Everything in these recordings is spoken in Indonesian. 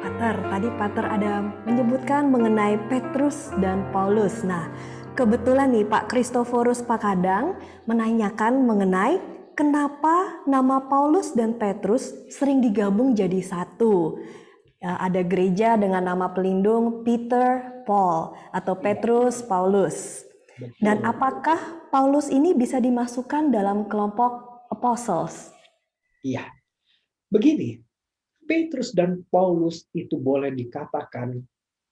Tadi Pater ada menyebutkan mengenai Petrus dan Paulus. Nah, kebetulan nih Pak Kristoforus Pakadang menanyakan mengenai kenapa nama Paulus dan Petrus sering digabung jadi satu. Ya, ada gereja dengan nama pelindung Peter Paul atau Petrus Paulus. Dan apakah Paulus ini bisa dimasukkan dalam kelompok apostles? Iya, begini, Petrus dan Paulus itu boleh dikatakan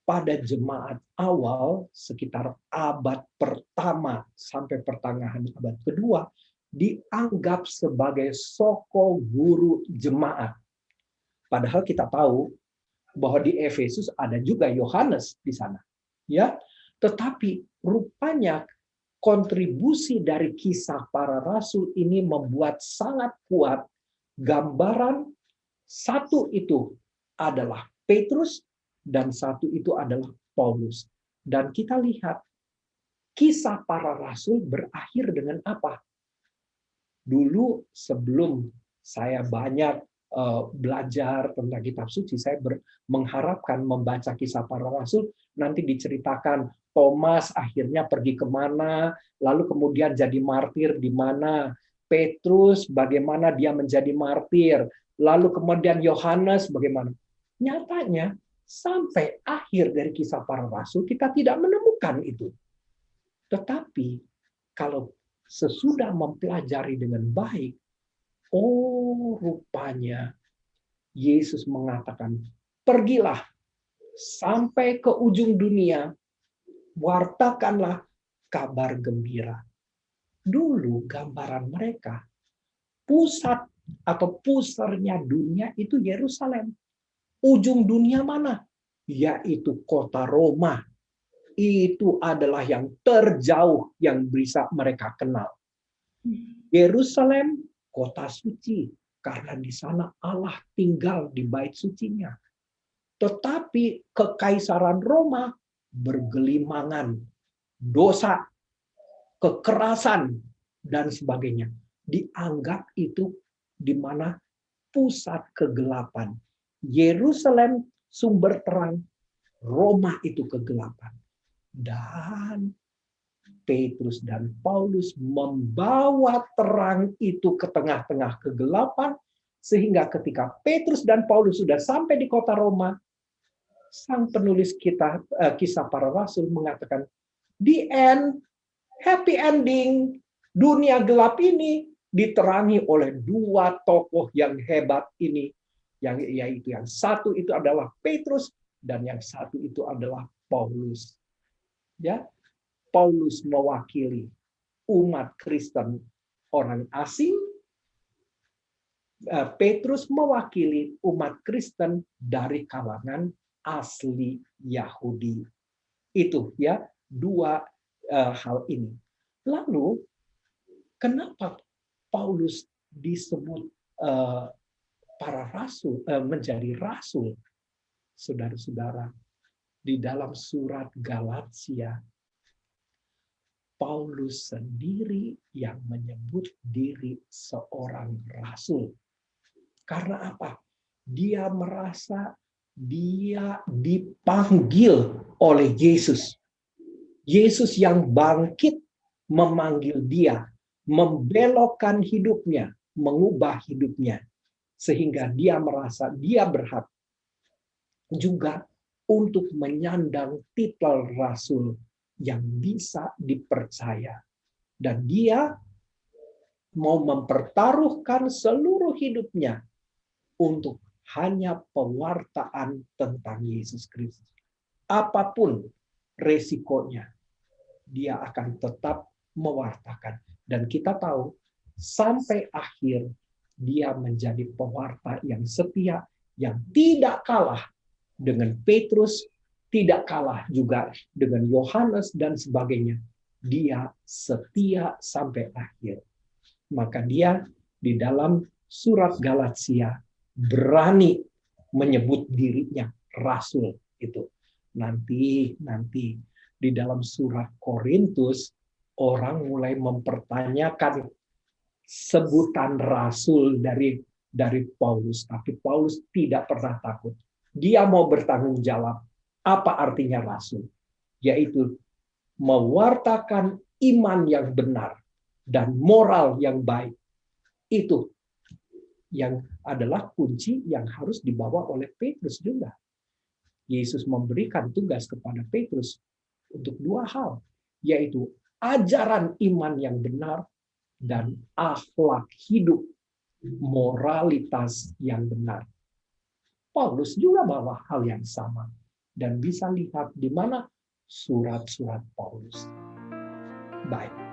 pada jemaat awal sekitar abad pertama sampai pertengahan abad kedua dianggap sebagai soko guru jemaat. Padahal kita tahu bahwa di Efesus ada juga Yohanes di sana. Ya, tetapi rupanya kontribusi dari kisah para rasul ini membuat sangat kuat gambaran satu itu adalah Petrus dan satu itu adalah Paulus. Dan kita lihat kisah para rasul berakhir dengan apa? Dulu sebelum saya banyak belajar tentang kitab suci, saya mengharapkan membaca kisah para rasul, nanti diceritakan Thomas akhirnya pergi kemana, lalu kemudian jadi martir di mana, Petrus bagaimana dia menjadi martir, lalu kemudian Yohanes bagaimana. Nyatanya sampai akhir dari kisah para rasul kita tidak menemukan itu. Tetapi kalau sesudah mempelajari dengan baik, oh rupanya Yesus mengatakan, pergilah sampai ke ujung dunia, wartakanlah kabar gembira. Dulu gambaran mereka, pusat atau pusarnya dunia itu Yerusalem. Ujung dunia mana? Yaitu kota Roma. Itu adalah yang terjauh yang bisa mereka kenal. Yerusalem, kota suci, karena di sana Allah tinggal di bait sucinya. Tetapi kekaisaran Roma bergelimangan, dosa, kekerasan, dan sebagainya. Dianggap itu di mana pusat kegelapan. Yerusalem sumber terang, Roma itu kegelapan. Dan Petrus dan Paulus membawa terang itu ke tengah-tengah kegelapan, sehingga ketika Petrus dan Paulus sudah sampai di kota Roma, sang penulis kisah para rasul mengatakan, the end, happy ending, dunia gelap ini diterangi oleh dua tokoh yang hebat ini, yaitu yang satu itu adalah Petrus dan yang satu itu adalah Paulus. Ya, Paulus mewakili umat Kristen orang asing, Petrus mewakili umat Kristen dari kalangan asli Yahudi. Itu ya, dua hal ini. Lalu kenapa Paulus disebut para rasul, menjadi rasul? Saudara-saudara, di dalam surat Galatia, Paulus sendiri yang menyebut diri seorang rasul. Karena apa? Dia merasa dia dipanggil oleh Yesus. Yesus yang bangkit memanggil dia, membelokkan hidupnya, mengubah hidupnya. Sehingga dia merasa dia berhak juga untuk menyandang titel rasul yang bisa dipercaya. Dan dia mau mempertaruhkan seluruh hidupnya untuk hanya pewartaan tentang Yesus Kristus. Apapun resikonya, dia akan tetap mewartakan. Dan kita tahu, sampai akhir, dia menjadi pewarta yang setia, yang tidak kalah dengan Petrus, tidak kalah juga dengan Yohanes dan sebagainya. Dia setia sampai akhir. Maka dia di dalam surat Galatia berani menyebut dirinya rasul itu. Nanti di dalam surat Korintus orang mulai mempertanyakan sebutan rasul dari Paulus, tapi Paulus tidak pernah takut. Dia mau bertanggung jawab. Apa artinya rasul? Yaitu mewartakan iman yang benar dan moral yang baik. Itu yang adalah kunci yang harus dibawa oleh Petrus juga. Yesus memberikan tugas kepada Petrus untuk dua hal, yaitu ajaran iman yang benar dan akhlak hidup, moralitas yang benar. Paulus juga bawa hal yang sama, dan bisa lihat di mana surat-surat Paulus. Baik.